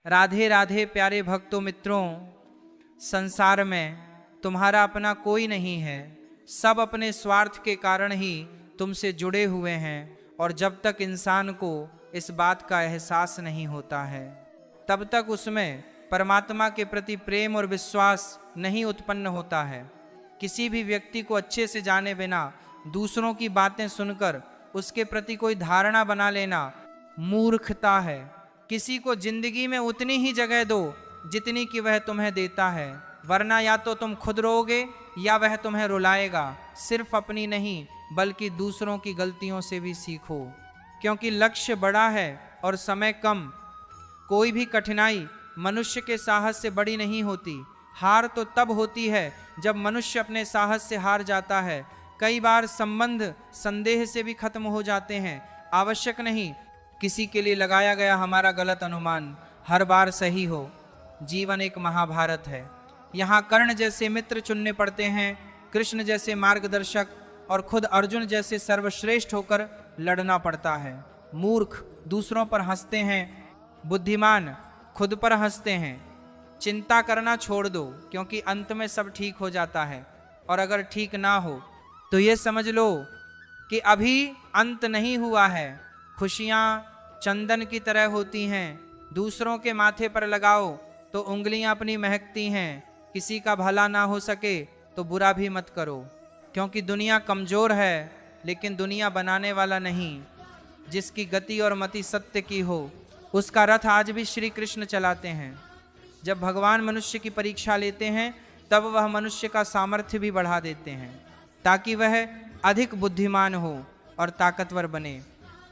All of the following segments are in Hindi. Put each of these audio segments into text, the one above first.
राधे राधे प्यारे भक्तों मित्रों, संसार में तुम्हारा अपना कोई नहीं है। सब अपने स्वार्थ के कारण ही तुमसे जुड़े हुए हैं और जब तक इंसान को इस बात का एहसास नहीं होता है तब तक उसमें परमात्मा के प्रति प्रेम और विश्वास नहीं उत्पन्न होता है। किसी भी व्यक्ति को अच्छे से जाने बिना दूसरों की बातें सुनकर उसके प्रति कोई धारणा बना लेना मूर्खता है। किसी को जिंदगी में उतनी ही जगह दो जितनी कि वह तुम्हें देता है, वरना या तो तुम खुद रोओगे या वह तुम्हें रुलाएगा। सिर्फ अपनी नहीं बल्कि दूसरों की गलतियों से भी सीखो, क्योंकि लक्ष्य बड़ा है और समय कम। कोई भी कठिनाई मनुष्य के साहस से बड़ी नहीं होती। हार तो तब होती है जब मनुष्य अपने साहस से हार जाता है। कई बार संबंध संदेह से भी खत्म हो जाते हैं। आवश्यक नहीं किसी के लिए लगाया गया हमारा गलत अनुमान हर बार सही हो। जीवन एक महाभारत है। यहाँ कर्ण जैसे मित्र चुनने पड़ते हैं, कृष्ण जैसे मार्गदर्शक और खुद अर्जुन जैसे सर्वश्रेष्ठ होकर लड़ना पड़ता है। मूर्ख दूसरों पर हंसते हैं, बुद्धिमान खुद पर हंसते हैं। चिंता करना छोड़ दो, क्योंकि अंत में सब ठीक हो जाता है। और अगर ठीक ना हो तो ये समझ लो कि अभी अंत नहीं हुआ है। खुशियाँ चंदन की तरह होती हैं, दूसरों के माथे पर लगाओ तो उंगलियां अपनी महकती हैं। किसी का भला ना हो सके तो बुरा भी मत करो, क्योंकि दुनिया कमजोर है लेकिन दुनिया बनाने वाला नहीं। जिसकी गति और मति सत्य की हो उसका रथ आज भी श्री कृष्ण चलाते हैं। जब भगवान मनुष्य की परीक्षा लेते हैं तब वह मनुष्य का सामर्थ्य भी बढ़ा देते हैं, ताकि वह अधिक बुद्धिमान हो और ताकतवर बने।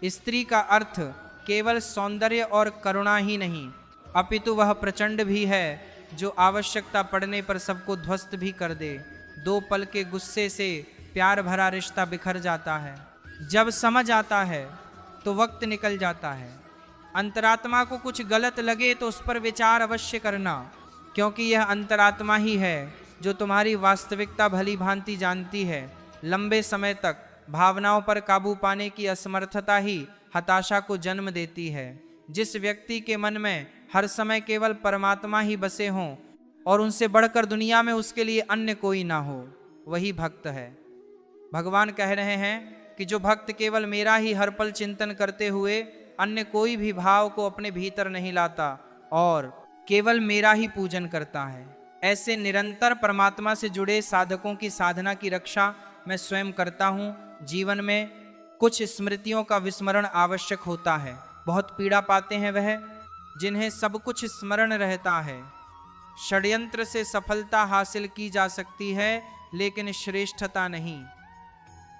स्त्री का अर्थ केवल सौंदर्य और करुणा ही नहीं, अपितु वह प्रचंड भी है जो आवश्यकता पड़ने पर सबको ध्वस्त भी कर दे। दो पल के गुस्से से प्यार भरा रिश्ता बिखर जाता है। जब समझ आता है तो वक्त निकल जाता है। अंतरात्मा को कुछ गलत लगे तो उस पर विचार अवश्य करना, क्योंकि यह अंतरात्मा ही है जो तुम्हारी वास्तविकता भली भांति जानती है। लंबे समय तक भावनाओं पर काबू पाने की असमर्थता ही हताशा को जन्म देती है। जिस व्यक्ति के मन में हर समय केवल परमात्मा ही बसे हों और उनसे बढ़कर दुनिया में उसके लिए अन्य कोई ना हो, वही भक्त है। भगवान कह रहे हैं कि जो भक्त केवल मेरा ही हर पल चिंतन करते हुए अन्य कोई भी भाव को अपने भीतर नहीं लाता और केवल मेरा ही पूजन करता है, ऐसे निरंतर परमात्मा से जुड़े साधकों की साधना की रक्षा मैं स्वयं करता हूँ। जीवन में कुछ स्मृतियों का विस्मरण आवश्यक होता है। बहुत पीड़ा पाते हैं वह जिन्हें सब कुछ स्मरण रहता है। षड्यंत्र से सफलता हासिल की जा सकती है लेकिन श्रेष्ठता नहीं।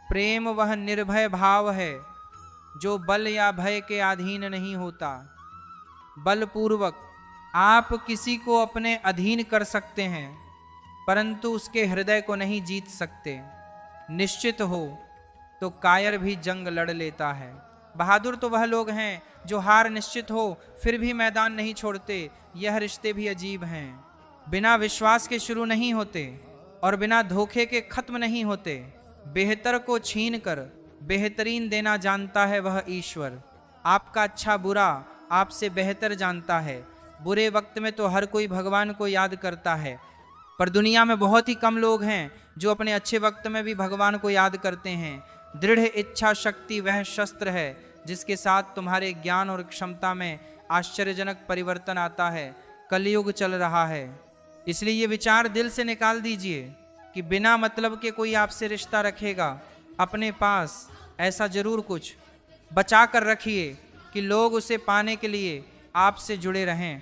प्रेम वह निर्भय भाव है जो बल या भय के अधीन नहीं होता। बलपूर्वक आप किसी को अपने अधीन कर सकते हैं, परंतु उसके हृदय को नहीं जीत सकते। निश्चित हो तो कायर भी जंग लड़ लेता है। बहादुर तो वह लोग हैं जो हार निश्चित हो फिर भी मैदान नहीं छोड़ते। यह रिश्ते भी अजीब हैं। बिना विश्वास के शुरू नहीं होते और बिना धोखे के खत्म नहीं होते। बेहतर को छीन कर बेहतरीन देना जानता है वह ईश्वर। आपका अच्छा बुरा आपसे बेहतर जानता है। बुरे वक्त में तो हर कोई भगवान को याद करता है, पर दुनिया में बहुत ही कम लोग हैं जो अपने अच्छे वक्त में भी भगवान को याद करते हैं। दृढ़ इच्छा शक्ति वह शस्त्र है जिसके साथ तुम्हारे ज्ञान और क्षमता में आश्चर्यजनक परिवर्तन आता है। कलयुग चल रहा है, इसलिए ये विचार दिल से निकाल दीजिए कि बिना मतलब के कोई आपसे रिश्ता रखेगा अपने पास ऐसा जरूर कुछ बचा कर रखिए कि लोग उसे पाने के लिए आपसे जुड़े रहें।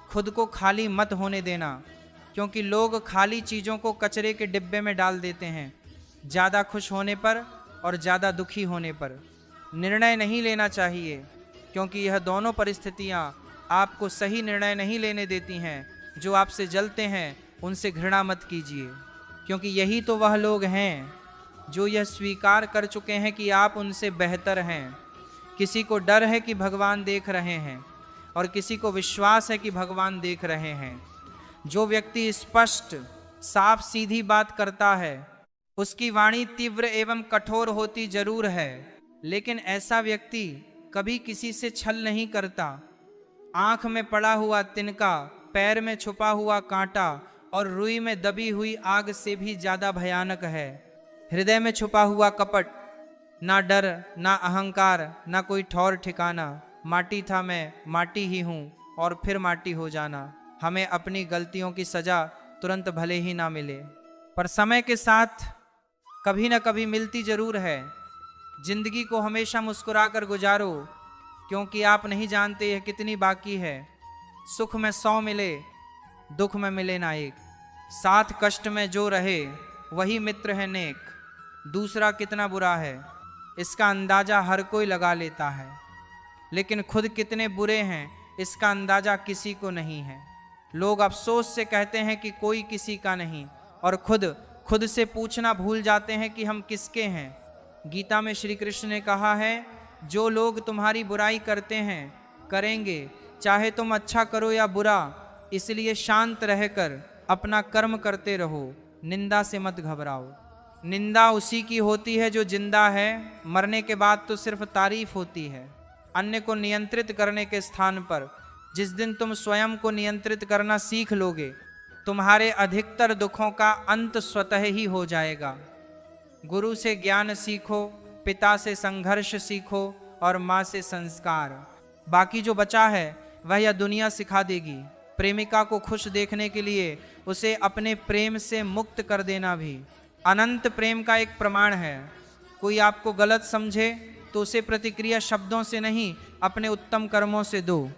खुद को खाली मत होने देना, क्योंकि लोग खाली चीज़ों को कचरे के डिब्बे में डाल देते हैं। ज़्यादा खुश होने पर और ज़्यादा दुखी होने पर निर्णय नहीं लेना चाहिए, क्योंकि यह दोनों परिस्थितियाँ आपको सही निर्णय नहीं लेने देती हैं। जो आपसे जलते हैं उनसे घृणा मत कीजिए, क्योंकि यही तो वह लोग हैं जो यह स्वीकार कर चुके हैं कि आप उनसे बेहतर हैं। किसी को डर है कि भगवान देख रहे हैं और किसी को विश्वास है कि भगवान देख रहे हैं। जो व्यक्ति स्पष्ट साफ सीधी बात करता है उसकी वाणी तीव्र एवं कठोर होती जरूर है, लेकिन ऐसा व्यक्ति कभी किसी से छल नहीं करता। आंख में पड़ा हुआ तिनका, पैर में छुपा हुआ कांटा और रुई में दबी हुई आग से भी ज्यादा भयानक है। हृदय में छुपा हुआ कपट, ना डर, ना अहंकार, ना कोई ठौर ठिकाना। माटी था मैं, माटी ही हूँ और फिर माटी हो जाना। हमें अपनी गलतियों की सजा तुरंत भले ही ना मिले, पर समय के साथ कभी ना कभी मिलती जरूर है। जिंदगी को हमेशा मुस्कुराकर गुजारो, क्योंकि आप नहीं जानते यह कितनी बाकी है। सुख में 100 मिले, दुख में मिले ना एक। साथ कष्ट में जो रहे वही मित्र है नेक। दूसरा कितना बुरा है इसका अंदाजा हर कोई लगा लेता है, लेकिन खुद कितने बुरे हैं इसका अंदाजा किसी को नहीं है। लोग अफसोस से कहते हैं कि कोई किसी का नहीं, और खुद से पूछना भूल जाते हैं कि हम किसके हैं। गीता में श्री कृष्ण ने कहा है, जो लोग तुम्हारी बुराई करते हैं करेंगे, चाहे तुम अच्छा करो या बुरा, इसलिए शांत रहकर अपना कर्म करते रहो, निंदा से मत घबराओ। निंदा उसी की होती है जो जिंदा है, मरने के बाद तो सिर्फ तारीफ होती है। अन्य को नियंत्रित करने के स्थान पर जिस दिन तुम स्वयं को नियंत्रित करना सीख लोगे, तुम्हारे अधिकतर दुखों का अंत स्वतः ही हो जाएगा। गुरु से ज्ञान सीखो, पिता से संघर्ष सीखो और माँ से संस्कार। बाकी जो बचा है वह यह दुनिया सिखा देगी। प्रेमिका को खुश देखने के लिए उसे अपने प्रेम से मुक्त कर देना भी अनंत प्रेम का एक प्रमाण है। कोई आपको गलत समझे तो उसे प्रतिक्रिया शब्दों से नहीं, अपने उत्तम कर्मों से दो,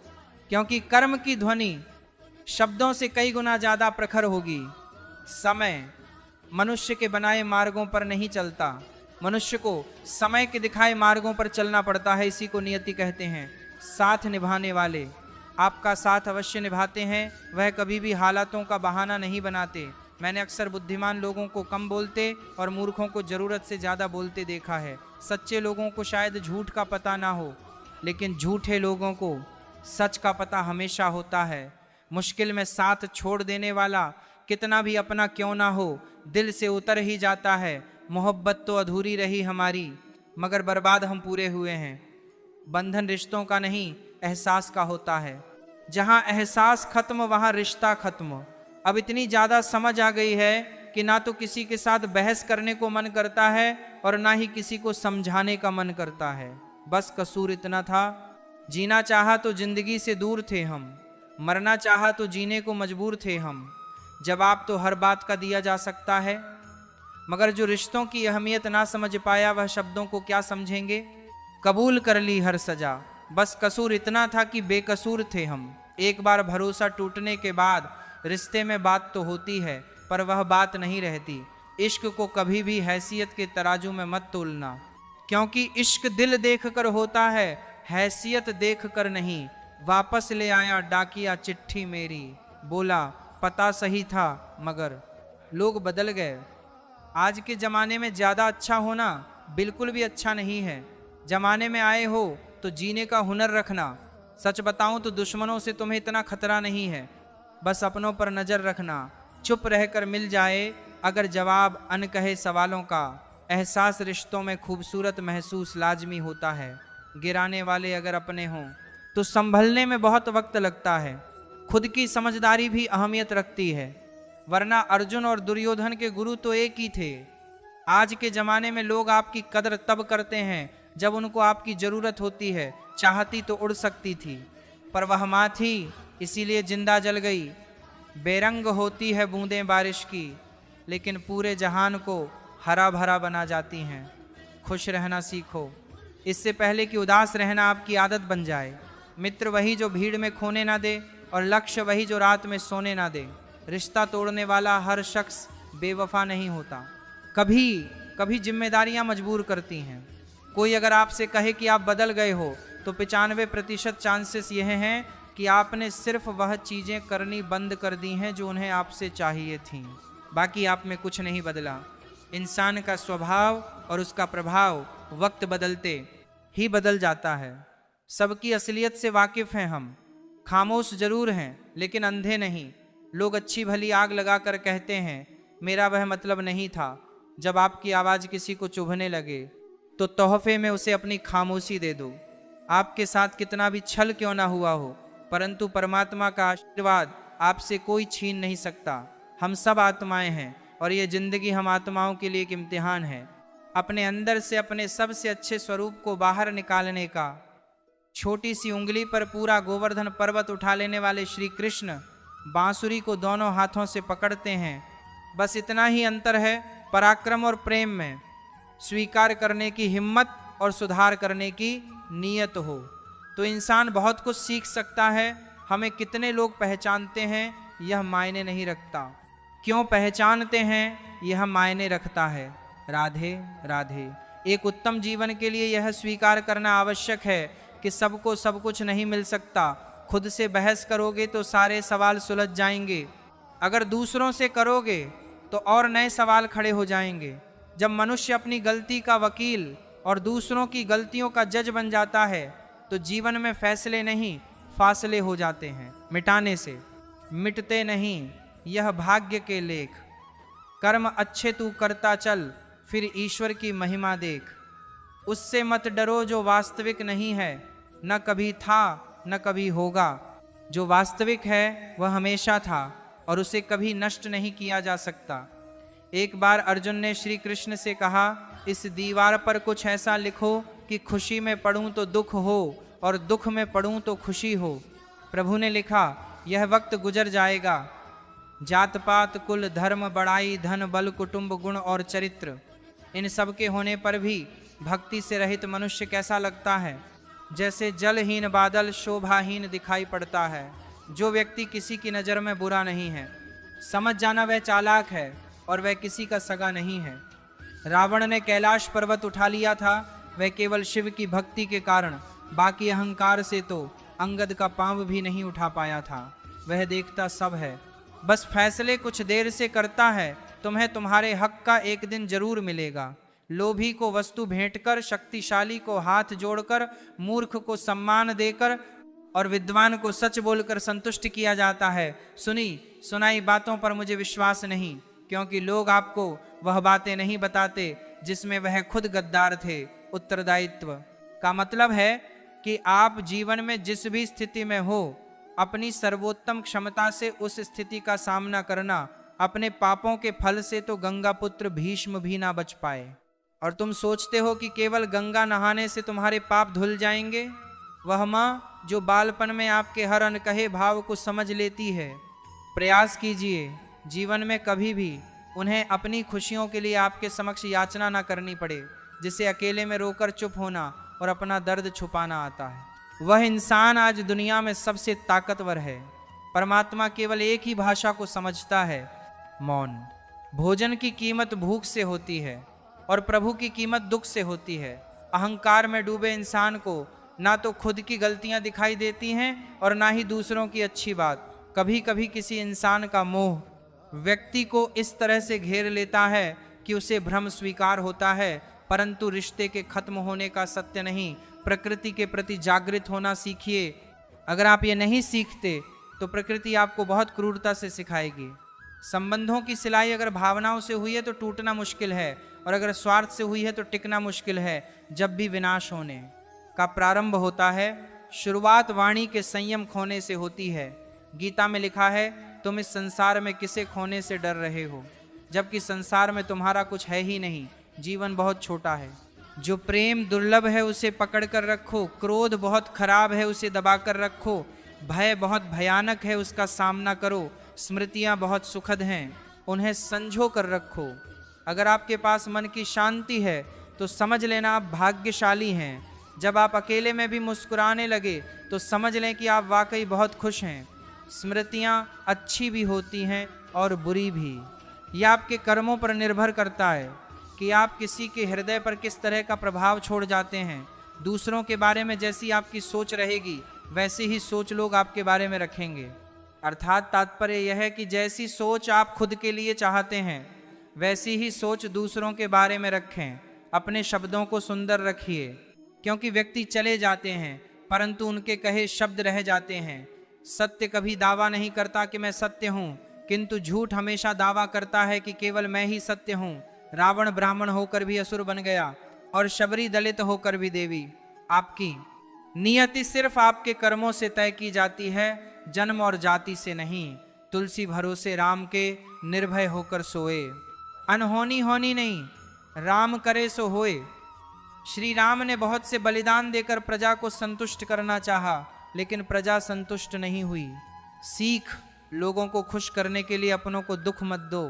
क्योंकि कर्म की ध्वनि शब्दों से कई गुना ज्यादा प्रखर होगी। समय मनुष्य के बनाए मार्गों पर नहीं चलता, मनुष्य को समय के दिखाए मार्गों पर चलना पड़ता है। इसी को नियति कहते हैं। साथ निभाने वाले आपका साथ अवश्य निभाते हैं, वह कभी भी हालातों का बहाना नहीं बनाते। मैंने अक्सर बुद्धिमान लोगों को कम बोलते और मूर्खों को जरूरत से ज़्यादा बोलते देखा है। सच्चे लोगों को शायद झूठ का पता ना हो, लेकिन झूठे लोगों को सच का पता हमेशा होता है। मुश्किल में साथ छोड़ देने वाला कितना भी अपना क्यों ना हो, दिल से उतर ही जाता है। मोहब्बत तो अधूरी रही हमारी, मगर बर्बाद हम पूरे हुए हैं। बंधन रिश्तों का नहीं, एहसास का होता है। जहाँ एहसास खत्म वहाँ रिश्ता खत्म। अब इतनी ज़्यादा समझ आ गई है कि ना तो किसी के साथ बहस करने को मन करता है और ना ही किसी को समझाने का मन करता है। बस कसूर इतना था, जीना चाहा तो जिंदगी से दूर थे हम, मरना चाहा तो जीने को मजबूर थे हम। जवाब तो हर बात का दिया जा सकता है, मगर जो रिश्तों की अहमियत ना समझ पाया वह शब्दों को क्या समझेंगे। कबूल कर ली हर सजा, बस कसूर इतना था कि बेकसूर थे हम। एक बार भरोसा टूटने के बाद रिश्ते में बात तो होती है, पर वह बात नहीं रहती। इश्क को कभी भी हैसियत के तराजू में मत तोलना, क्योंकि इश्क दिल देख कर होता है, हैसियत देख कर नहीं। वापस ले आया डाकिया चिट्ठी मेरी, बोला पता सही था मगर लोग बदल गए। आज के ज़माने में ज़्यादा अच्छा होना बिल्कुल भी अच्छा नहीं है। ज़माने में आए हो तो जीने का हुनर रखना। सच बताऊं तो दुश्मनों से तुम्हें इतना खतरा नहीं है, बस अपनों पर नज़र रखना। चुप रहकर मिल जाए अगर जवाब अनकहे सवालों का। एहसास रिश्तों में खूबसूरत महसूस लाजमी होता है। गिराने वाले अगर अपने हों तो संभलने में बहुत वक्त लगता है। खुद की समझदारी भी अहमियत रखती है, वरना अर्जुन और दुर्योधन के गुरु तो एक ही थे। आज के ज़माने में लोग आपकी कदर तब करते हैं जब उनको आपकी ज़रूरत होती है। चाहती तो उड़ सकती थी, पर वह माँ थी इसीलिए जिंदा जल गई। बेरंग होती है बूंदें बारिश की, लेकिन पूरे जहान को हरा भरा बना जाती हैं। खुश रहना सीखो, इससे पहले कि उदास रहना आपकी आदत बन जाए। मित्र वही जो भीड़ में खोने ना दे, और लक्ष्य वही जो रात में सोने ना दे। रिश्ता तोड़ने वाला हर शख्स बेवफा नहीं होता। कभी कभी जिम्मेदारियां मजबूर करती हैं। कोई अगर आपसे कहे कि आप बदल गए हो तो 95% चांसेस यह हैं कि आपने सिर्फ वह चीज़ें करनी बंद कर दी हैं जो उन्हें आपसे चाहिए थीं। बाकी आप में कुछ नहीं बदला। इंसान का स्वभाव और उसका प्रभाव वक्त बदलते ही बदल जाता है। सबकी असलियत से वाकिफ़ हैं हम, खामोश जरूर हैं लेकिन अंधे नहीं। लोग अच्छी भली आग लगाकर कहते हैं मेरा वह मतलब नहीं था। जब आपकी आवाज़ किसी को चुभने लगे तो तोहफे में उसे अपनी खामोशी दे दो। आपके साथ कितना भी छल क्यों ना हुआ हो, परंतु परमात्मा का आशीर्वाद आपसे कोई छीन नहीं सकता। हम सब आत्माएं हैं और ये जिंदगी हम आत्माओं के लिए एक इम्तिहान है। अपने अंदर से अपने सबसे अच्छे स्वरूप को बाहर निकालने का। छोटी सी उंगली पर पूरा गोवर्धन पर्वत उठा लेने वाले श्री कृष्ण बांसुरी को दोनों हाथों से पकड़ते हैं। बस इतना ही अंतर है पराक्रम और प्रेम में। स्वीकार करने की हिम्मत और सुधार करने की नीयत हो तो इंसान बहुत कुछ सीख सकता है। हमें कितने लोग पहचानते हैं यह मायने नहीं रखता, क्यों पहचानते हैं यह मायने रखता है। राधे राधे। एक उत्तम जीवन के लिए यह स्वीकार करना आवश्यक है कि सबको सब कुछ नहीं मिल सकता। खुद से बहस करोगे तो सारे सवाल सुलझ जाएंगे, अगर दूसरों से करोगे तो और नए सवाल खड़े हो जाएंगे। जब मनुष्य अपनी गलती का वकील और दूसरों की गलतियों का जज बन जाता है तो जीवन में फैसले नहीं फासले हो जाते हैं। मिटाने से मिटते नहीं यह भाग्य के लेख। कर्म अच्छे तू करता चल फिर ईश्वर की महिमा देख। उससे मत डरो जो वास्तविक नहीं है, न कभी था न कभी होगा। जो वास्तविक है वह हमेशा था और उसे कभी नष्ट नहीं किया जा सकता। एक बार अर्जुन ने श्री कृष्ण से कहा, इस दीवार पर कुछ ऐसा लिखो कि खुशी में पढ़ूं तो दुख हो और दुख में पढ़ूं तो खुशी हो। प्रभु ने लिखा, यह वक्त गुजर जाएगा। जात पात कुल धर्म बड़ाई धन बल कुटुंब गुण और चरित्र, इन सब के होने पर भी भक्ति से रहित मनुष्य कैसा लगता है? जैसे जलहीन बादल शोभाहीन दिखाई पड़ता है। जो व्यक्ति किसी की नज़र में बुरा नहीं है, समझ जाना वह चालाक है और वह किसी का सगा नहीं है। रावण ने कैलाश पर्वत उठा लिया था, वह केवल शिव की भक्ति के कारण, बाकी अहंकार से तो अंगद का पांव भी नहीं उठा पाया था। वह देखता सब है, बस फैसले कुछ देर से करता है। तुम्हें तुम्हारे हक का एक दिन जरूर मिलेगा। लोभी को वस्तु भेंटकर, शक्तिशाली को हाथ जोड़कर, मूर्ख को सम्मान देकर और विद्वान को सच बोलकर संतुष्ट किया जाता है। सुनी सुनाई बातों पर मुझे विश्वास नहीं, क्योंकि लोग आपको वह बातें नहीं बताते जिसमें वह खुद गद्दार थे। उत्तरदायित्व का मतलब है कि आप जीवन में जिस भी स्थिति में हो, अपनी सर्वोत्तम क्षमता से उस स्थिति का सामना करना। अपने पापों के फल से तो गंगा पुत्र भीष्म भी ना बच पाए, और तुम सोचते हो कि केवल गंगा नहाने से तुम्हारे पाप धुल जाएंगे। वह माँ जो बालपन में आपके हर अनकहे भाव को समझ लेती है। प्रयास कीजिए जीवन में कभी भी उन्हें अपनी खुशियों के लिए आपके समक्ष याचना ना करनी पड़े, जिसे अकेले में रोकर चुप होना और अपना दर्द छुपाना आता है। वह इंसान आज दुनिया में सबसे ताकतवर है। परमात्मा केवल एक ही भाषा को समझता है, मौन। भोजन की कीमत भूख से होती है और प्रभु की कीमत दुख से होती है। अहंकार में डूबे इंसान को ना तो खुद की गलतियां दिखाई देती हैं और ना ही दूसरों की अच्छी बात। कभी कभी किसी इंसान का मोह व्यक्ति को इस तरह से घेर लेता है कि उसे भ्रम स्वीकार होता है, परंतु रिश्ते के खत्म होने का सत्य नहीं। प्रकृति के प्रति जागृत होना सीखिए। अगर आप ये नहीं सीखते तो प्रकृति आपको बहुत क्रूरता से सिखाएगी। संबंधों की सिलाई अगर भावनाओं से हुई है तो टूटना मुश्किल है, और अगर स्वार्थ से हुई है तो टिकना मुश्किल है। जब भी विनाश होने का प्रारंभ होता है, शुरुआत वाणी के संयम खोने से होती है। गीता में लिखा है, तुम इस संसार में किसे खोने से डर रहे हो, जबकि संसार में तुम्हारा कुछ है ही नहीं। जीवन बहुत छोटा है। जो प्रेम दुर्लभ है उसे पकड़ कर रखो। क्रोध बहुत खराब है, उसे दबा कर रखो। भय बहुत भयानक है, उसका सामना करो। स्मृतियाँ बहुत सुखद हैं, उन्हें संजो कर रखो। अगर आपके पास मन की शांति है तो समझ लेना आप भाग्यशाली हैं। जब आप अकेले में भी मुस्कुराने लगे तो समझ लें कि आप वाकई बहुत खुश हैं। स्मृतियाँ अच्छी भी होती हैं और बुरी भी। यह आपके कर्मों पर निर्भर करता है कि आप किसी के हृदय पर किस तरह का प्रभाव छोड़ जाते हैं। दूसरों के बारे में जैसी आपकी सोच रहेगी वैसी ही सोच लोग आपके बारे में रखेंगे। अर्थात तात्पर्य यह है कि जैसी सोच आप खुद के लिए चाहते हैं वैसी ही सोच दूसरों के बारे में रखें। अपने शब्दों को सुंदर रखिए, क्योंकि व्यक्ति चले जाते हैं परंतु उनके कहे शब्द रह जाते हैं। सत्य कभी दावा नहीं करता कि मैं सत्य हूँ, किंतु झूठ हमेशा दावा करता है कि केवल मैं ही सत्य हूँ। रावण ब्राह्मण होकर भी असुर बन गया और शबरी दलित होकर भी देवी। आपकी नियति सिर्फ आपके कर्मों से तय की जाती है, जन्म और जाति से नहीं। तुलसी भरोसे राम के निर्भय होकर सोए। अनहोनी होनी नहीं, राम करे सो होए। श्री राम ने बहुत से बलिदान देकर प्रजा को संतुष्ट करना चाहा, लेकिन प्रजा संतुष्ट नहीं हुई। सीख, लोगों को खुश करने के लिए अपनों को दुख मत दो।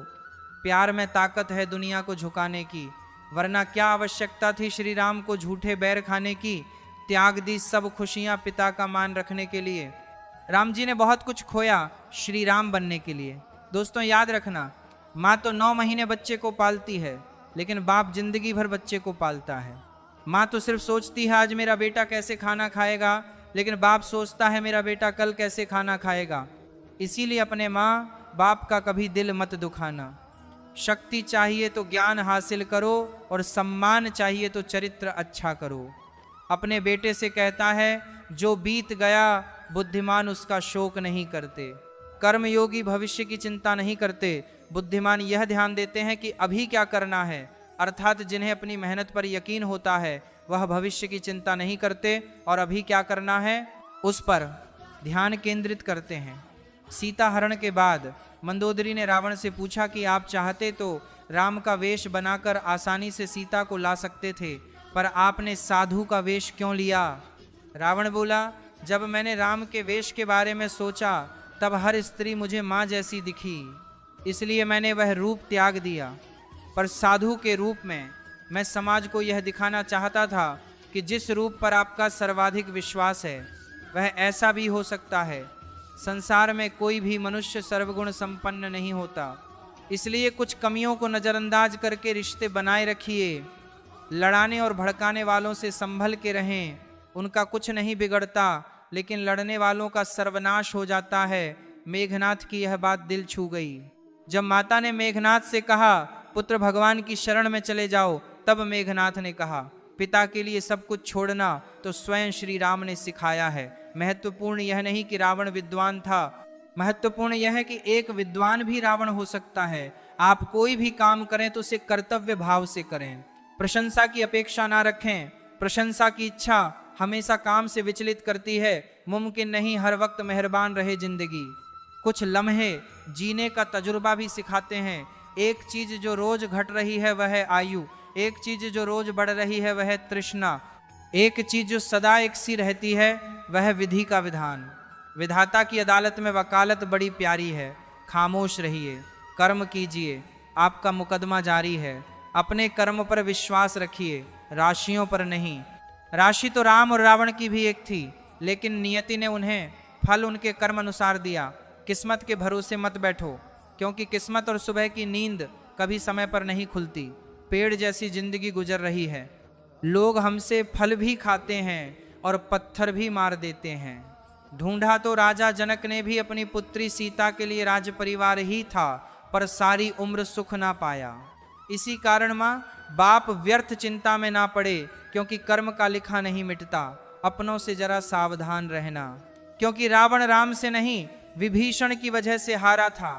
प्यार में ताकत है दुनिया को झुकाने की, वरना क्या आवश्यकता थी श्री राम को झूठे बैर खाने की। त्याग दी सब खुशियां पिता का मान रखने के लिए। राम जी ने बहुत कुछ खोया श्री राम बनने के लिए। दोस्तों याद रखना, माँ तो 9 महीने बच्चे को पालती है, लेकिन बाप जिंदगी भर बच्चे को पालता है। माँ तो सिर्फ सोचती है आज मेरा बेटा कैसे खाना खाएगा, लेकिन बाप सोचता है मेरा बेटा कल कैसे खाना खाएगा। इसीलिए अपने माँ बाप का कभी दिल मत दुखाना। शक्ति चाहिए तो ज्ञान हासिल करो, और सम्मान चाहिए तो चरित्र अच्छा करो। अपने बेटे से कहता है जो बीत गया बुद्धिमान उसका शोक नहीं करते। कर्मयोगी भविष्य की चिंता नहीं करते, बुद्धिमान यह ध्यान देते हैं कि अभी क्या करना है। अर्थात जिन्हें अपनी मेहनत पर यकीन होता है वह भविष्य की चिंता नहीं करते और अभी क्या करना है उस पर ध्यान केंद्रित करते हैं। सीता हरण के बाद मंदोदरी ने रावण से पूछा कि आप चाहते तो राम का वेश बनाकर आसानी से सीता को ला सकते थे, पर आपने साधु का वेश क्यों लिया? रावण बोला, जब मैंने राम के वेश के बारे में सोचा तब हर स्त्री मुझे माँ जैसी दिखी, इसलिए मैंने वह रूप त्याग दिया। पर साधु के रूप में मैं समाज को यह दिखाना चाहता था कि जिस रूप पर आपका सर्वाधिक विश्वास है वह ऐसा भी हो सकता है। संसार में कोई भी मनुष्य सर्वगुण संपन्न नहीं होता, इसलिए कुछ कमियों को नज़रअंदाज करके रिश्ते बनाए रखिए। लड़ाने और भड़काने वालों से संभल के रहें, उनका कुछ नहीं बिगड़ता, लेकिन लड़ने वालों का सर्वनाश हो जाता है। मेघनाथ की यह बात दिल छू गई। जब माता ने मेघनाथ से कहा पुत्र भगवान की शरण में चले जाओ, तब मेघनाथ ने कहा पिता के लिए सब कुछ छोड़ना तो स्वयं श्री राम ने सिखाया है। महत्वपूर्ण यह नहीं कि रावण विद्वान था, महत्वपूर्ण यह है कि एक विद्वान भी रावण हो सकता है। आप कोई भी काम करें तो उसे कर्तव्य भाव से करें। प्रशंसा की अपेक्षा ना रखें। प्रशंसा की इच्छा हमेशा काम से विचलित करती है। मुमकिन नहीं हर वक्त मेहरबान रहे जिंदगी। कुछ लम्हे जीने का तजुर्बा भी सिखाते हैं। एक चीज जो रोज घट रही है वह है आयु, एक चीज जो रोज बढ़ रही है वह है तृष्णा, एक चीज जो सदा एक सी रहती है वह विधि का विधान। विधाता की अदालत में वकालत बड़ी प्यारी है। खामोश रहिए, कर्म कीजिए, आपका मुकदमा जारी है। अपने कर्म पर विश्वास रखिए, राशियों पर नहीं। राशि तो राम और रावण की भी एक थी, लेकिन नियति ने उन्हें फल उनके कर्म अनुसार दिया। किस्मत के भरोसे मत बैठो, क्योंकि किस्मत और सुबह की नींद कभी समय पर नहीं खुलती। पेड़ जैसी जिंदगी गुजर रही है। लोग हमसे फल भी खाते हैं और पत्थर भी मार देते हैं। ढूंढा तो राजा जनक ने भी अपनी पुत्री सीता के लिए राज परिवार ही था, पर सारी उम्र सुख ना पाया। इसी कारण माँ बाप व्यर्थ चिंता में ना पड़े, क्योंकि कर्म का लिखा नहीं मिटता। अपनों से जरा सावधान रहना, क्योंकि रावण राम से नहीं विभीषण की वजह से हारा था।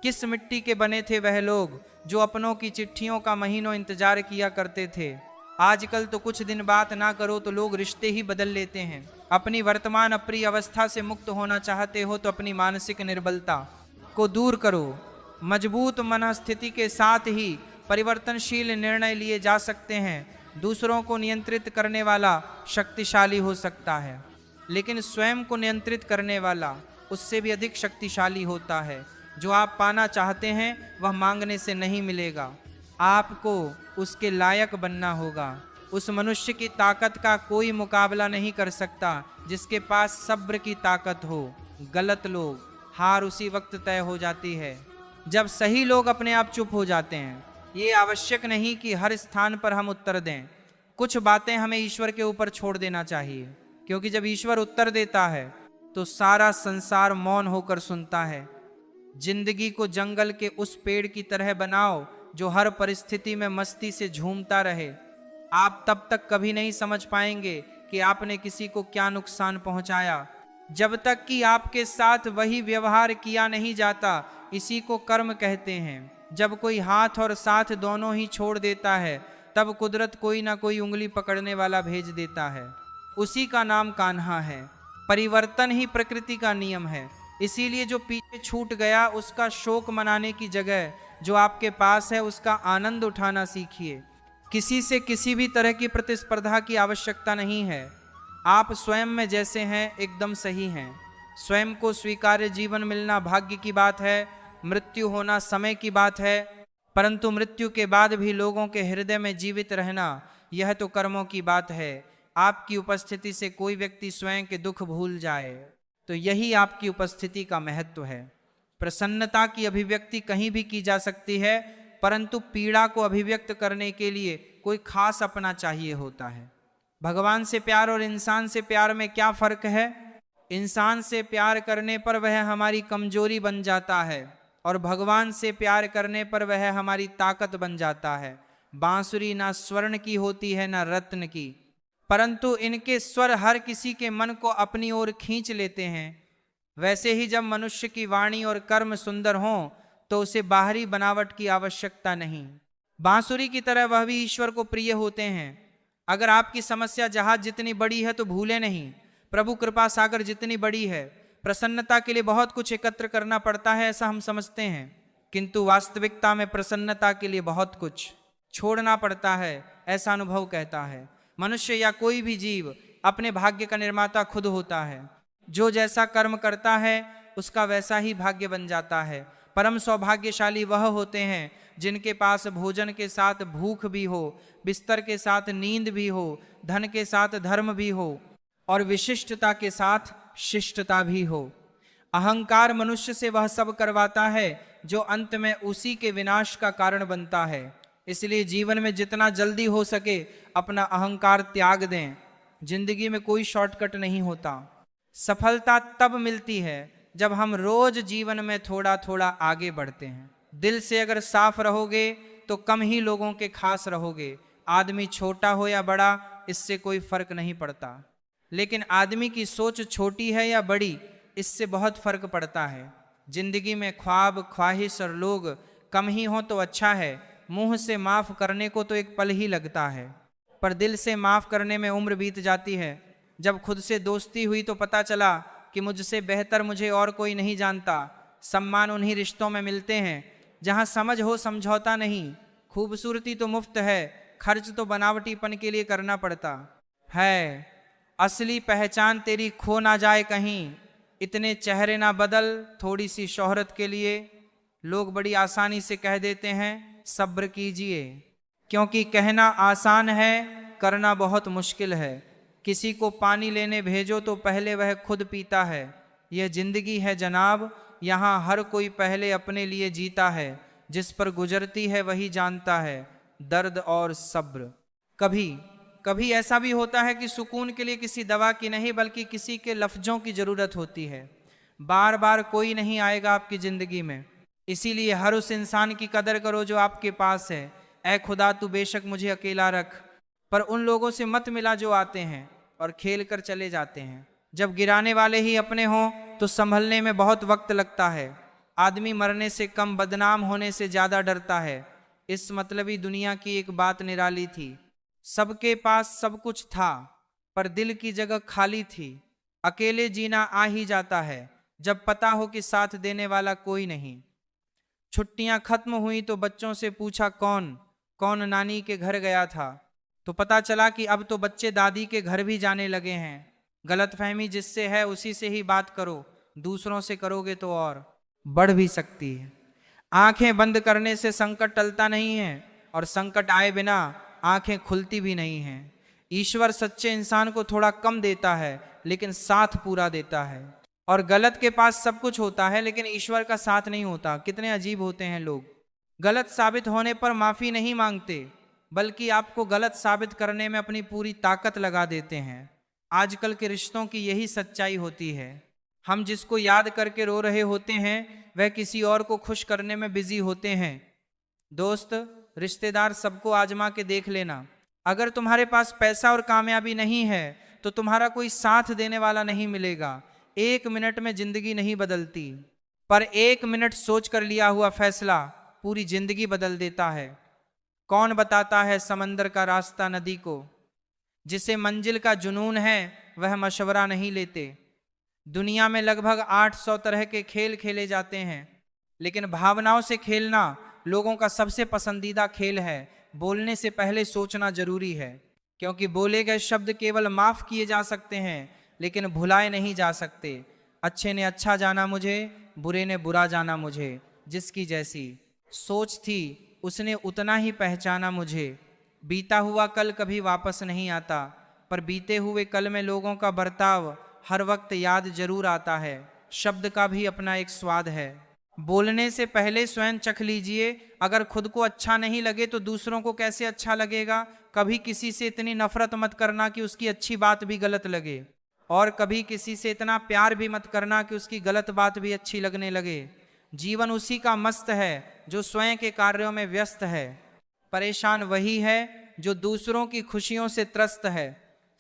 किस मिट्टी के बने थे वह लोग जो अपनों की चिट्ठियों का महीनों इंतजार किया करते थे। आजकल तो कुछ दिन बात ना करो तो लोग रिश्ते ही बदल लेते हैं। अपनी वर्तमान अप्रिय अवस्था से मुक्त होना चाहते हो तो अपनी मानसिक निर्बलता को दूर करो। मजबूत मनस्थिति के साथ ही परिवर्तनशील निर्णय लिए जा सकते हैं। दूसरों को नियंत्रित करने वाला शक्तिशाली हो सकता है, लेकिन स्वयं को नियंत्रित करने वाला उससे भी अधिक शक्तिशाली होता है। जो आप पाना चाहते हैं वह मांगने से नहीं मिलेगा, आपको उसके लायक बनना होगा। उस मनुष्य की ताकत का कोई मुकाबला नहीं कर सकता जिसके पास सब्र की ताकत हो। गलत लोग, हार उसी वक्त तय हो जाती है जब सही लोग अपने आप चुप हो जाते हैं। ये आवश्यक नहीं कि हर स्थान पर हम उत्तर दें। कुछ बातें हमें ईश्वर के ऊपर छोड़ देना चाहिए, क्योंकि जब ईश्वर उत्तर देता है तो सारा संसार मौन होकर सुनता है। जिंदगी को जंगल के उस पेड़ की तरह बनाओ जो हर परिस्थिति में मस्ती से झूमता रहे। आप तब तक कभी नहीं समझ पाएंगे कि आपने किसी को क्या नुकसान पहुंचाया, जब तक कि आपके साथ वही व्यवहार किया नहीं जाता। इसी को कर्म कहते हैं। जब कोई हाथ और साथ दोनों ही छोड़ देता है, तब कुदरत कोई ना कोई उंगली पकड़ने वाला भेज देता है। उसी का नाम कान्हा है। परिवर्तन ही प्रकृति का नियम है। इसीलिए जो पीछे छूट गया उसका शोक मनाने की जगह जो आपके पास है उसका आनंद उठाना सीखिए। किसी से किसी भी तरह की प्रतिस्पर्धा की आवश्यकता नहीं है। आप स्वयं में जैसे हैं एकदम सही हैं। स्वयं को स्वीकार्य जीवन मिलना भाग्य की बात है, मृत्यु होना समय की बात है, परंतु मृत्यु के बाद भी लोगों के हृदय में जीवित रहना यह तो कर्मों की बात है। आपकी उपस्थिति से कोई व्यक्ति स्वयं के दुख भूल जाए तो यही आपकी उपस्थिति का महत्व है। प्रसन्नता की अभिव्यक्ति कहीं भी की जा सकती है, परंतु पीड़ा को अभिव्यक्त करने के लिए कोई खास अपना चाहिए होता है। भगवान से प्यार और इंसान से प्यार में क्या फर्क है? इंसान से प्यार करने पर वह हमारी कमजोरी बन जाता है और भगवान से प्यार करने पर वह हमारी ताकत बन जाता है। बांसुरी ना स्वर्ण की होती है ना रत्न की, परंतु इनके स्वर हर किसी के मन को अपनी ओर खींच लेते हैं। वैसे ही जब मनुष्य की वाणी और कर्म सुंदर हों तो उसे बाहरी बनावट की आवश्यकता नहीं। बांसुरी की तरह वह भी ईश्वर को प्रिय होते हैं। अगर आपकी समस्या जहाज जितनी बड़ी है तो भूले नहीं, प्रभु कृपा सागर जितनी बड़ी है। प्रसन्नता के लिए बहुत कुछ एकत्र करना पड़ता है ऐसा हम समझते हैं, किंतु वास्तविकता में प्रसन्नता के लिए बहुत कुछ छोड़ना पड़ता है ऐसा अनुभव कहता है। मनुष्य या कोई भी जीव अपने भाग्य का निर्माता खुद होता है। जो जैसा कर्म करता है उसका वैसा ही भाग्य बन जाता है। परम सौभाग्यशाली वह होते हैं जिनके पास भोजन के साथ भूख भी हो, बिस्तर के साथ नींद भी हो, धन के साथ धर्म भी हो और विशिष्टता के साथ शिष्टता भी हो। अहंकार मनुष्य से वह सब करवाता है जो अंत में उसी के विनाश का कारण बनता है। इसलिए जीवन में जितना जल्दी हो सके अपना अहंकार त्याग दें। जिंदगी में कोई शॉर्टकट नहीं होता। सफलता तब मिलती है जब हम रोज जीवन में थोड़ा थोड़ा आगे बढ़ते हैं। दिल से अगर साफ रहोगे तो कम ही लोगों के खास रहोगे। आदमी छोटा हो या बड़ा इससे कोई फर्क नहीं पड़ता, लेकिन आदमी की सोच छोटी है या बड़ी इससे बहुत फर्क पड़ता है। जिंदगी में ख्वाब, ख्वाहिश और लोग कम ही हो तो अच्छा है। मुंह से माफ करने को तो एक पल ही लगता है, पर दिल से माफ करने में उम्र बीत जाती है। जब खुद से दोस्ती हुई तो पता चला कि मुझसे बेहतर मुझे और कोई नहीं जानता। सम्मान उन्हीं रिश्तों में मिलते हैं जहां समझ हो, समझौता नहीं। खूबसूरती तो मुफ्त है, खर्च तो बनावटीपन के लिए करना पड़ता है। असली पहचान तेरी खो ना जाए कहीं, इतने चेहरे ना बदल थोड़ी सी शोहरत के लिए। लोग बड़ी आसानी से कह देते हैं सब्र कीजिए, क्योंकि कहना आसान है, करना बहुत मुश्किल है। किसी को पानी लेने भेजो तो पहले वह खुद पीता है। यह जिंदगी है जनाब, यहाँ हर कोई पहले अपने लिए जीता है। जिस पर गुजरती है वही जानता है दर्द और सब्र। कभी कभी ऐसा भी होता है कि सुकून के लिए किसी दवा की नहीं बल्कि किसी के लफ्जों की जरूरत होती है। बार बार कोई नहीं आएगा आपकी जिंदगी में, इसीलिए हर उस इंसान की कदर करो जो आपके पास है। ऐ खुदा तू बेशक मुझे अकेला रख, पर उन लोगों से मत मिला जो आते हैं और खेल कर चले जाते हैं। जब गिराने वाले ही अपने हों तो संभलने में बहुत वक्त लगता है। आदमी मरने से कम बदनाम होने से ज्यादा डरता है। इस मतलबी दुनिया की एक बात निराली थी। सबके पास सब कुछ था पर दिल की जगह खाली थी। अकेले जीना आ ही जाता है जब पता हो कि साथ देने वाला कोई नहीं। छुट्टियां खत्म हुई तो बच्चों से पूछा कौन कौन नानी के घर गया था, तो पता चला कि अब तो बच्चे दादी के घर भी जाने लगे हैं। गलतफहमी जिससे है उसी से ही बात करो, दूसरों से करोगे तो और बढ़ भी सकती है। आंखें बंद करने से संकट टलता नहीं है और संकट आए बिना आंखें खुलती भी नहीं हैं। ईश्वर सच्चे इंसान को थोड़ा कम देता है लेकिन साथ पूरा देता है। और गलत के पास सब कुछ होता है लेकिन ईश्वर का साथ नहीं होता। कितने अजीब होते हैं लोग। गलत साबित होने पर माफी नहीं मांगते बल्कि आपको गलत साबित करने में अपनी पूरी ताकत लगा देते हैं। आजकल के रिश्तों की यही सच्चाई होती है। हम जिसको याद करके रो रहे होते हैं वह किसी और को खुश करने में बिजी होते हैं। दोस्त, रिश्तेदार सबको आजमा के देख लेना। अगर तुम्हारे पास पैसा और कामयाबी नहीं है तो तुम्हारा कोई साथ देने वाला नहीं मिलेगा। 1 मिनट में जिंदगी नहीं बदलती, पर 1 मिनट सोच कर लिया हुआ फैसला पूरी जिंदगी बदल देता है। कौन बताता है समंदर का रास्ता नदी को? जिसे मंजिल का जुनून है वह मशवरा नहीं लेते। दुनिया में लगभग 800 तरह के खेल खेले जाते हैं, लेकिन भावनाओं से खेलना लोगों का सबसे पसंदीदा खेल है। बोलने से पहले सोचना जरूरी है, क्योंकि बोले गए शब्द केवल माफ किए जा सकते हैं, लेकिन भुलाए नहीं जा सकते। अच्छे ने अच्छा जाना मुझे, बुरे ने बुरा जाना मुझे। जिसकी जैसी सोच थी उसने उतना ही पहचाना मुझे। बीता हुआ कल कभी वापस नहीं आता, पर बीते हुए कल में लोगों का बर्ताव हर वक्त याद जरूर आता है। शब्द का भी अपना एक स्वाद है। बोलने से पहले स्वयं चख लीजिए। अगर खुद को अच्छा नहीं लगे तो दूसरों को कैसे अच्छा लगेगा। कभी किसी से इतनी नफरत मत करना कि उसकी अच्छी बात भी गलत लगे, और कभी किसी से इतना प्यार भी मत करना कि उसकी गलत बात भी अच्छी लगने लगे। जीवन उसी का मस्त है जो स्वयं के कार्यों में व्यस्त है। परेशान वही है जो दूसरों की खुशियों से त्रस्त है।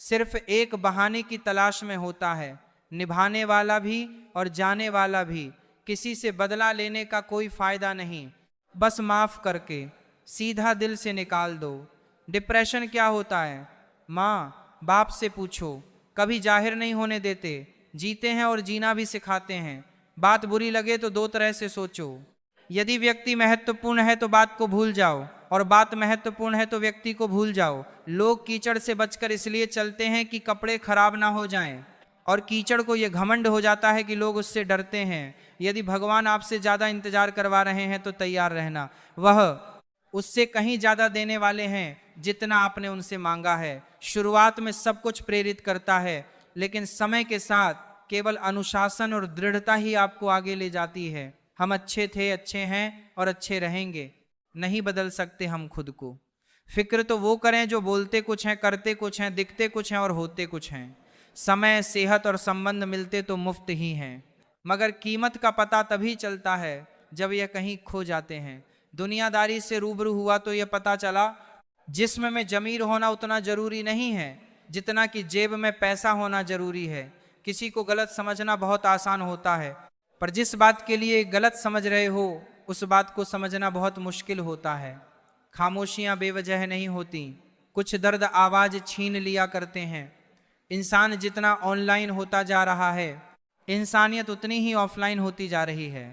सिर्फ एक बहाने की तलाश में होता है। निभाने वाला भी और जाने वाला भी। किसी से बदला लेने का कोई फायदा नहीं, बस माफ करके सीधा दिल से निकाल दो। डिप्रेशन क्या होता है? माँ बाप से पूछो, कभी जाहिर नहीं होने देते। जीते हैं और जीना भी सिखाते हैं। बात बुरी लगे तो दो तरह से सोचो। यदि व्यक्ति महत्वपूर्ण है तो बात को भूल जाओ, और बात महत्वपूर्ण है तो व्यक्ति को भूल जाओ। लोग कीचड़ से बचकर इसलिए चलते हैं कि कपड़े खराब ना हो जाएं, और कीचड़ को यह घमंड हो जाता है कि लोग उससे डरते हैं। यदि भगवान आपसे ज्यादा इंतजार करवा रहे हैं तो तैयार रहना, वह उससे कहीं ज्यादा देने वाले हैं जितना आपने उनसे मांगा है। शुरुआत में सब कुछ प्रेरित करता है, लेकिन समय के साथ केवल अनुशासन और दृढ़ता ही आपको आगे ले जाती है। हम अच्छे थे, अच्छे हैं और अच्छे रहेंगे। नहीं बदल सकते हम खुद को। फिक्र तो वो करें जो बोलते कुछ हैं, करते कुछ हैं, दिखते कुछ हैं और होते कुछ हैं। समय, सेहत और संबंध मिलते तो मुफ्त ही हैं, मगर कीमत का पता तभी चलता है जब यह कहीं खो जाते हैं। दुनियादारी से रूबरू हुआ तो यह पता चला, जिस्म में जमीर होना उतना जरूरी नहीं है जितना कि जेब में पैसा होना जरूरी है। किसी को गलत समझना बहुत आसान होता है, पर जिस बात के लिए गलत समझ रहे हो उस बात को समझना बहुत मुश्किल होता है। खामोशियां बेवजह नहीं होती, कुछ दर्द आवाज छीन लिया करते हैं। इंसान जितना ऑनलाइन होता जा रहा है, इंसानियत उतनी ही ऑफलाइन होती जा रही है।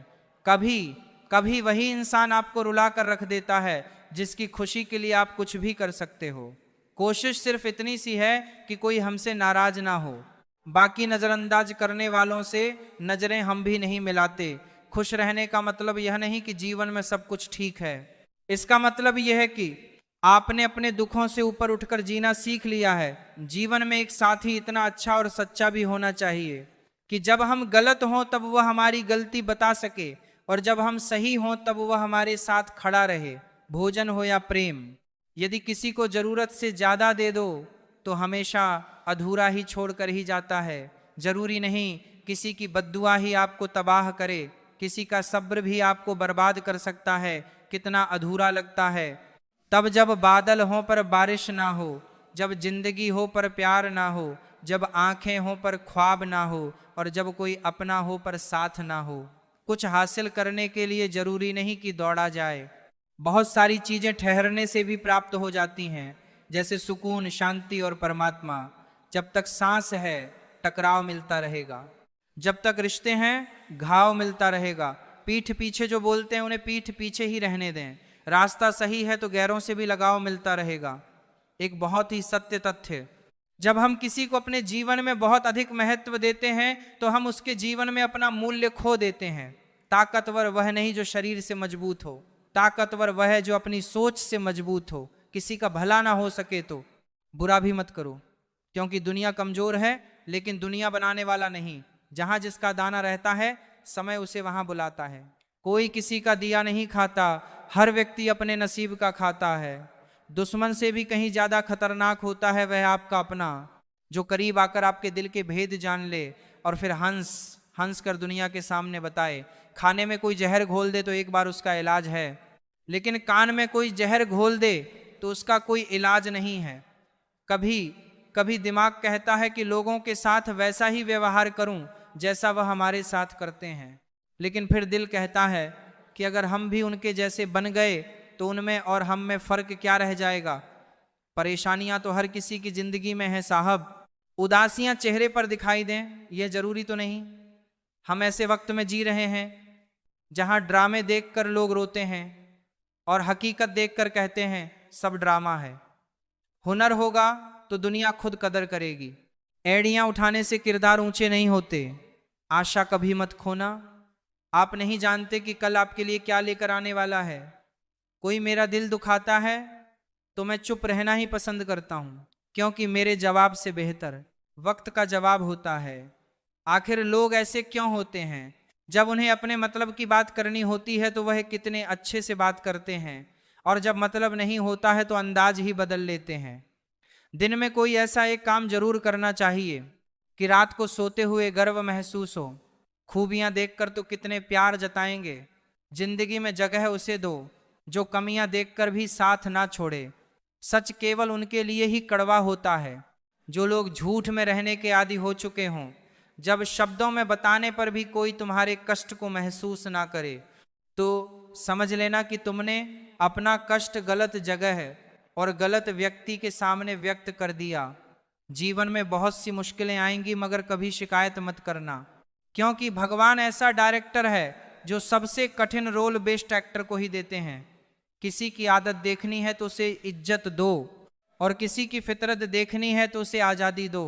कभी कभी वही इंसान आपको रुला कर रख देता है जिसकी खुशी के लिए आप कुछ भी कर सकते हो। कोशिश सिर्फ इतनी सी है कि कोई हमसे नाराज ना हो। बाकी नजरअंदाज करने वालों से नजरें हम भी नहीं मिलाते। खुश रहने का मतलब यह नहीं कि जीवन में सब कुछ ठीक है। इसका मतलब यह है कि आपने अपने दुखों से ऊपर उठकर जीना सीख लिया है। जीवन में एक साथी इतना अच्छा और सच्चा भी होना चाहिए कि जब हम गलत हों तब वह हमारी गलती बता सके, और जब हम सही हों तब वह हमारे साथ खड़ा रहे। भोजन हो या प्रेम, यदि किसी को जरूरत से ज्यादा दे दो तो हमेशा अधूरा ही छोड़कर ही जाता है। जरूरी नहीं किसी की बद्दुआ ही आपको तबाह करे, किसी का सब्र भी आपको बर्बाद कर सकता है। कितना अधूरा लगता है तब जब बादल हो पर बारिश ना हो, जब जिंदगी हो पर प्यार ना हो, जब आंखें हो पर ख्वाब ना हो, और जब कोई अपना हो पर साथ ना हो। कुछ हासिल करने के लिए जरूरी नहीं कि दौड़ा जाए। बहुत सारी चीजें ठहरने से भी प्राप्त हो जाती हैं, जैसे सुकून, शांति और परमात्मा। जब तक सांस है टकराव मिलता रहेगा, जब तक रिश्ते हैं घाव मिलता रहेगा। पीठ पीछे जो बोलते हैं उन्हें पीठ पीछे ही रहने दें। रास्ता सही है तो गैरों से भी लगाव मिलता रहेगा। एक बहुत ही सत्य तथ्य, जब हम किसी को अपने जीवन में बहुत अधिक महत्व देते हैं तो हम उसके जीवन में अपना मूल्य खो देते हैं। ताकतवर वह नहीं जो शरीर से मजबूत हो, ताकतवर वह है जो अपनी सोच से मजबूत हो। किसी का भला ना हो सके तो बुरा भी मत करो, क्योंकि दुनिया कमजोर है लेकिन दुनिया बनाने वाला नहीं। जहां जिसका दाना रहता है समय उसे वहां बुलाता है। कोई किसी का दिया नहीं खाता, हर व्यक्ति अपने नसीब का खाता है। दुश्मन से भी कहीं ज्यादा खतरनाक होता है वह आपका अपना, जो करीब आकर आपके दिल के भेद जान ले और फिर हंस हंस कर दुनिया के सामने बताए। खाने में कोई जहर घोल दे तो एक बार उसका इलाज है, लेकिन कान में कोई जहर घोल दे तो उसका कोई इलाज नहीं है। कभी कभी दिमाग कहता है कि लोगों के साथ वैसा ही व्यवहार करूं जैसा वह हमारे साथ करते हैं, लेकिन फिर दिल कहता है कि अगर हम भी उनके जैसे बन गए तो उनमें और हम में फर्क क्या रह जाएगा। परेशानियां तो हर किसी की जिंदगी में है साहब। उदासियां चेहरे पर दिखाई दें यह जरूरी तो नहीं। हम ऐसे वक्त में जी रहे हैं जहां ड्रामे देखकर लोग रोते हैं और हकीकत देखकर कहते हैं सब ड्रामा है। हुनर होगा तो दुनिया खुद कदर करेगी। एड़ियां उठाने से किरदार ऊंचे नहीं होते। आशा कभी मत खोना। आप नहीं जानते कि कल आपके लिए क्या लेकर आने वाला है। कोई मेरा दिल दुखाता है तो मैं चुप रहना ही पसंद करता हूं, क्योंकि मेरे जवाब से बेहतर वक्त का जवाब होता है। आखिर लोग ऐसे क्यों होते हैं? जब उन्हें अपने मतलब की बात करनी होती है तो वह कितने अच्छे से बात करते हैं, और जब मतलब नहीं होता है तो अंदाज ही बदल लेते हैं। दिन में कोई ऐसा एक काम जरूर करना चाहिए कि रात को सोते हुए गर्व महसूस हो। खूबियां देखकर तो कितने प्यार जताएंगे। जिंदगी में जगह उसे दो जो कमियां देखकर भी साथ ना छोड़े। सच केवल उनके लिए ही कड़वा होता है जो लोग झूठ में रहने के आदी हो चुके हों। जब शब्दों में बताने पर भी कोई तुम्हारे कष्ट को महसूस ना करे तो समझ लेना कि तुमने अपना कष्ट गलत जगह है और गलत व्यक्ति के सामने व्यक्त कर दिया। जीवन में बहुत सी मुश्किलें आएंगी मगर कभी शिकायत मत करना, क्योंकि भगवान ऐसा डायरेक्टर है जो सबसे कठिन रोल बेस्ट एक्टर को ही देते हैं। किसी की आदत देखनी है तो उसे इज्जत दो, और किसी की फितरत देखनी है तो उसे आज़ादी दो।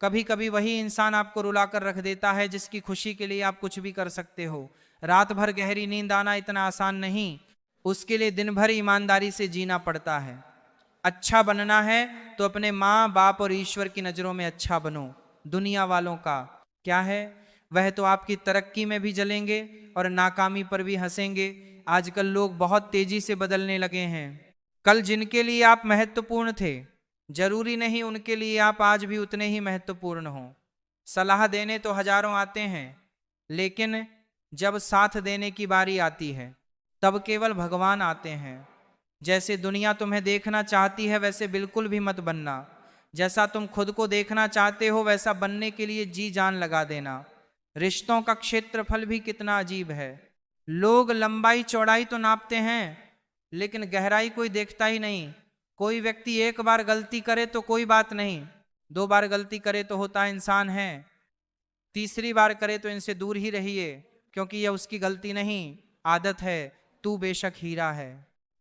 कभी कभी वही इंसान आपको रुलाकर रख देता है जिसकी खुशी के लिए आप कुछ भी कर सकते हो। रात भर गहरी नींद आना इतना आसान नहीं, उसके लिए दिन भर ईमानदारी से जीना पड़ता है। अच्छा बनना है तो अपने माँ बाप और ईश्वर की नज़रों में अच्छा बनो। दुनिया वालों का क्या है, वह तो आपकी तरक्की में भी जलेंगे और नाकामी पर भी हंसेंगे। आजकल लोग बहुत तेजी से बदलने लगे हैं। कल जिनके लिए आप महत्वपूर्ण थे जरूरी नहीं उनके लिए आप आज भी उतने ही महत्वपूर्ण हो। सलाह देने तो हजारों आते हैं, लेकिन जब साथ देने की बारी आती है तब केवल भगवान आते हैं। जैसे दुनिया तुम्हें देखना चाहती है वैसे बिल्कुल भी मत बनना। जैसा तुम खुद को देखना चाहते हो वैसा बनने के लिए जी जान लगा देना। रिश्तों का क्षेत्रफल भी कितना अजीब है। लोग लंबाई चौड़ाई तो नापते हैं लेकिन गहराई कोई देखता ही नहीं। कोई व्यक्ति एक बार गलती करे तो कोई बात नहीं, 2 बार गलती करे तो होता इंसान है, तीसरी बार करे तो इनसे दूर ही रहिए, क्योंकि यह उसकी गलती नहीं आदत है। तू बेशक हीरा है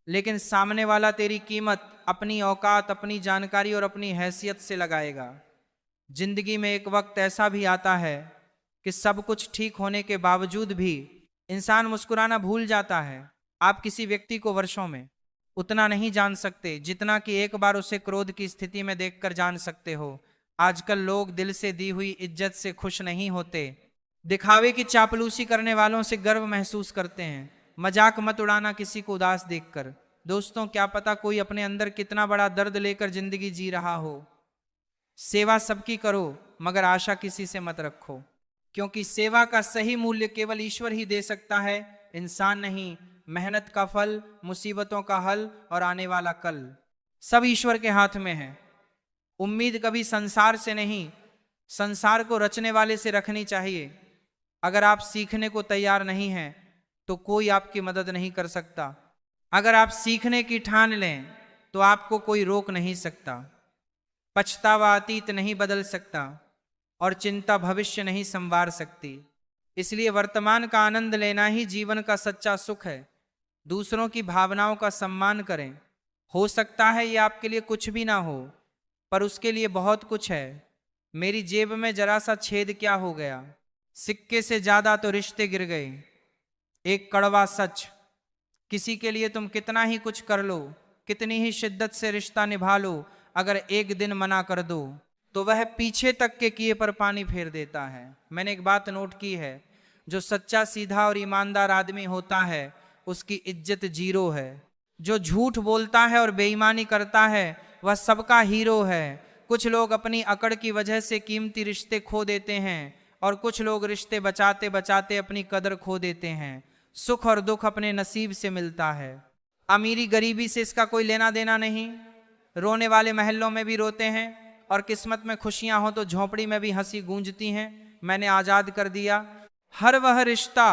लेकिन सामने वाला तेरी कीमत अपनी औकात, अपनी जानकारी और अपनी हैसियत से लगाएगा। जिंदगी में एक वक्त ऐसा भी आता है कि सब कुछ ठीक होने के बावजूद भी इंसान मुस्कुराना भूल जाता है। आप किसी व्यक्ति को वर्षों में उतना नहीं जान सकते जितना कि एक बार उसे क्रोध की स्थिति में देखकर जान सकते हो। आजकल लोग दिल से दी हुई इज्जत से खुश नहीं होते, दिखावे की चापलूसी करने वालों से गर्व महसूस करते हैं। मजाक मत उड़ाना किसी को उदास देखकर। दोस्तों, क्या पता कोई अपने अंदर कितना बड़ा दर्द लेकर जिंदगी जी रहा हो। सेवा सबकी करो मगर आशा किसी से मत रखो, क्योंकि सेवा का सही मूल्य केवल ईश्वर ही दे सकता है, इंसान नहीं। मेहनत का फल, मुसीबतों का हल और आने वाला कल सब ईश्वर के हाथ में है। उम्मीद कभी संसार से नहीं, संसार को रचने वाले से रखनी चाहिए। अगर आप सीखने को तैयार नहीं हैं तो कोई आपकी मदद नहीं कर सकता। अगर आप सीखने की ठान लें तो आपको कोई रोक नहीं सकता। पछतावा अतीत नहीं बदल सकता और चिंता भविष्य नहीं संवार सकती। इसलिए वर्तमान का आनंद लेना ही जीवन का सच्चा सुख है। दूसरों की भावनाओं का सम्मान करें। हो सकता है ये आपके लिए कुछ भी ना हो, पर उसके लिए बहुत कुछ है। मेरी जेब में जरा सा छेद क्या हो गया, सिक्के से ज्यादा तो रिश्ते गिर गए। एक कड़वा सच, किसी के लिए तुम कितना ही कुछ कर लो, कितनी ही शिद्दत से रिश्ता निभा लो, अगर एक दिन मना कर दो तो वह पीछे तक के किए पर पानी फेर देता है। मैंने एक बात नोट की है, जो सच्चा सीधा और ईमानदार आदमी होता है उसकी इज्जत जीरो है। जो झूठ बोलता है और बेईमानी करता है वह सबका हीरो है। कुछ लोग अपनी अकड़ की वजह से कीमती रिश्ते खो देते हैं और कुछ लोग रिश्ते बचाते बचाते अपनी कदर खो देते हैं। सुख और दुख अपने नसीब से मिलता है। अमीरी गरीबी से इसका कोई लेना देना नहीं। रोने वाले महल्लों में भी रोते हैं और किस्मत में खुशियां हो तो झोंपड़ी में भी हंसी गूंजती हैं। मैंने आजाद कर दिया हर वह रिश्ता,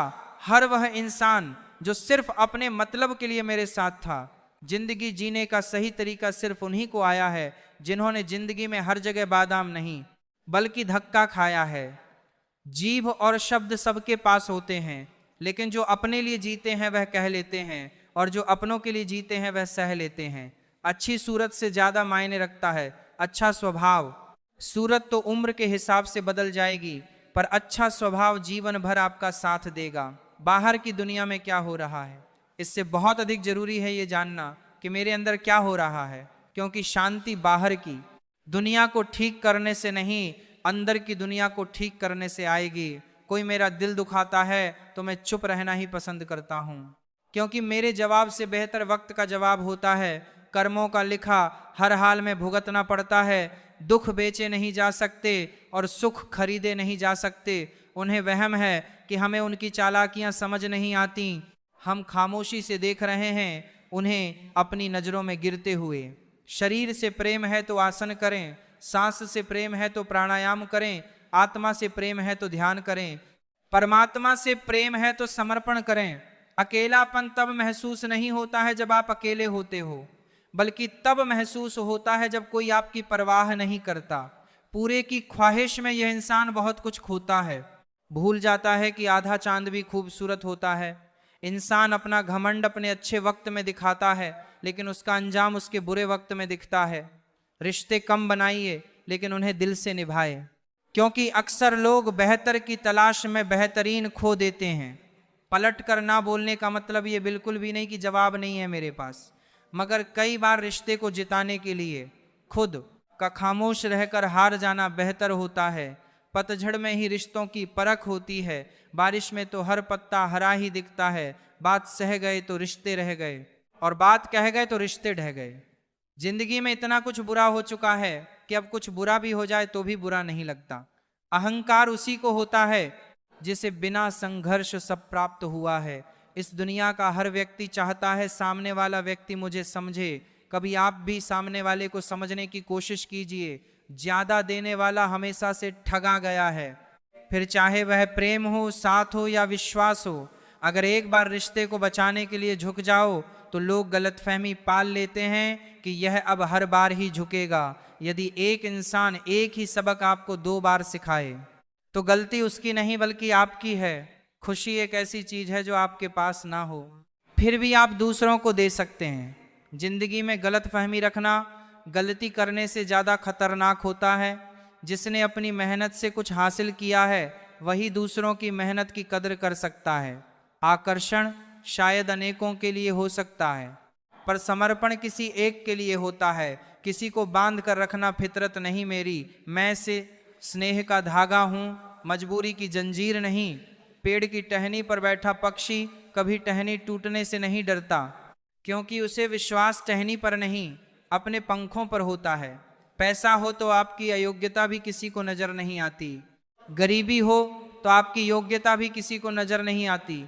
हर वह इंसान जो सिर्फ अपने मतलब के लिए मेरे साथ था। जिंदगी जीने का सही तरीका सिर्फ उन्हीं को आया है जिन्होंने जिंदगी में हर जगह बादाम नहीं बल्कि धक्का खाया है। जीभ और शब्द सबके पास होते हैं, लेकिन जो अपने लिए जीते हैं वह कह लेते हैं और जो अपनों के लिए जीते हैं वह सह लेते हैं। अच्छी सूरत से ज्यादा मायने रखता है अच्छा स्वभाव। सूरत तो उम्र के हिसाब से बदल जाएगी, पर अच्छा स्वभाव जीवन भर आपका साथ देगा। बाहर की दुनिया में क्या हो रहा है, इससे बहुत अधिक जरूरी है ये जानना कि मेरे अंदर क्या हो रहा है, क्योंकि शांति बाहर की दुनिया को ठीक करने से नहीं, अंदर की दुनिया को ठीक करने से आएगी। कोई मेरा दिल दुखाता है तो मैं चुप रहना ही पसंद करता हूँ, क्योंकि मेरे जवाब से बेहतर वक्त का जवाब होता है। कर्मों का लिखा हर हाल में भुगतना पड़ता है। दुख बेचे नहीं जा सकते और सुख खरीदे नहीं जा सकते। उन्हें वहम है कि हमें उनकी चालाकियां समझ नहीं आती। हम खामोशी से देख रहे हैं उन्हें अपनी नजरों में गिरते हुए। शरीर से प्रेम है तो आसन करें, सांस से प्रेम है तो प्राणायाम करें, आत्मा से प्रेम है तो ध्यान करें, परमात्मा से प्रेम है तो समर्पण करें। अकेलापन तब महसूस नहीं होता है जब आप अकेले होते हो, बल्कि तब महसूस होता है जब कोई आपकी परवाह नहीं करता। पूरे की ख्वाहिश में यह इंसान बहुत कुछ खोता है, भूल जाता है कि आधा चांद भी खूबसूरत होता है। इंसान अपना घमंड अपने अच्छे वक्त में दिखाता है, लेकिन उसका अंजाम उसके बुरे वक्त में दिखता है। रिश्ते कम बनाइए लेकिन उन्हें दिल से निभाए, क्योंकि अक्सर लोग बेहतर की तलाश में बेहतरीन खो देते हैं। पलट कर ना बोलने का मतलब ये बिल्कुल भी नहीं कि जवाब नहीं है मेरे पास, मगर कई बार रिश्ते को जिताने के लिए खुद का खामोश रहकर हार जाना बेहतर होता है। पतझड़ में ही रिश्तों की परख होती है, बारिश में तो हर पत्ता हरा ही दिखता है। बात सह गए तो रिश्ते रह गए और बात कह गए तो रिश्ते ढह गए। जिंदगी में इतना कुछ बुरा हो चुका है कि अब कुछ बुरा भी हो जाए तो भी बुरा नहीं लगता। अहंकार उसी को होता है जिसे बिना संघर्ष सब प्राप्त हुआ है। इस दुनिया का हर व्यक्ति चाहता है सामने वाला व्यक्ति मुझे समझे। कभी आप भी सामने वाले को समझने की कोशिश कीजिए। ज्यादा देने वाला हमेशा से ठगा गया है, फिर चाहे वह प्रेम हो, साथ हो या विश्वास हो। अगर एक बार रिश्ते को बचाने के लिए झुक जाओ तो लोग गलतफहमी पाल लेते हैं कि यह अब हर बार ही झुकेगा। यदि एक इंसान एक ही सबक आपको 2 बार सिखाए तो गलती उसकी नहीं बल्कि आपकी है। खुशी एक ऐसी चीज है जो आपके पास ना हो फिर भी आप दूसरों को दे सकते हैं। जिंदगी में गलतफहमी रखना गलती करने से ज्यादा खतरनाक होता है। जिसने अपनी मेहनत से कुछ हासिल किया है वही दूसरों की मेहनत की कदर कर सकता है। आकर्षण शायद अनेकों के लिए हो सकता है, पर समर्पण किसी एक के लिए होता है। किसी को बांध कर रखना फितरत नहीं मेरी। मैं से स्नेह का धागा हूँ, मजबूरी की जंजीर नहीं। पेड़ की टहनी पर बैठा पक्षी कभी टहनी टूटने से नहीं डरता, क्योंकि उसे विश्वास टहनी पर नहीं अपने पंखों पर होता है। पैसा हो तो आपकी अयोग्यता भी किसी को नजर नहीं आती, गरीबी हो तो आपकी योग्यता भी किसी को नजर नहीं आती।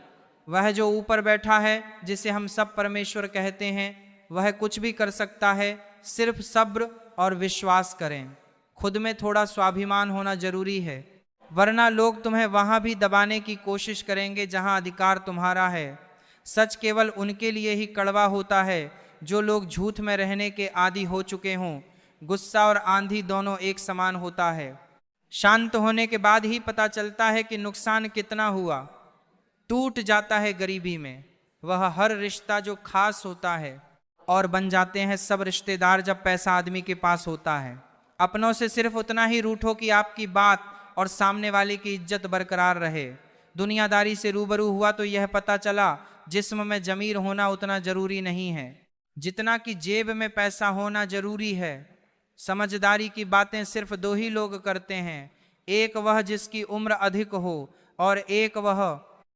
वह जो ऊपर बैठा है, जिसे हम सब परमेश्वर कहते हैं, वह कुछ भी कर सकता है। सिर्फ सब्र और विश्वास करें। खुद में थोड़ा स्वाभिमान होना जरूरी है, वरना लोग तुम्हें वहां भी दबाने की कोशिश करेंगे जहां अधिकार तुम्हारा है। सच केवल उनके लिए ही कड़वा होता है जो लोग झूठ में रहने के आदी हो चुके हों। गुस्सा और आंधी दोनों एक समान होता है। शांत होने के बाद ही पता चलता है कि नुकसान कितना हुआ। टूट जाता है गरीबी में वह हर रिश्ता जो खास होता है, और बन जाते हैं सब रिश्तेदार जब पैसा आदमी के पास होता है। अपनों से सिर्फ उतना ही रूठो कि आपकी बात और सामने वाले की इज्जत बरकरार रहे। दुनियादारी से रूबरू हुआ तो यह पता चला जिस्म में जमीर होना उतना जरूरी नहीं है जितना कि जेब में पैसा होना जरूरी है। समझदारी की बातें सिर्फ 2 ही लोग करते हैं, एक वह जिसकी उम्र अधिक हो और एक वह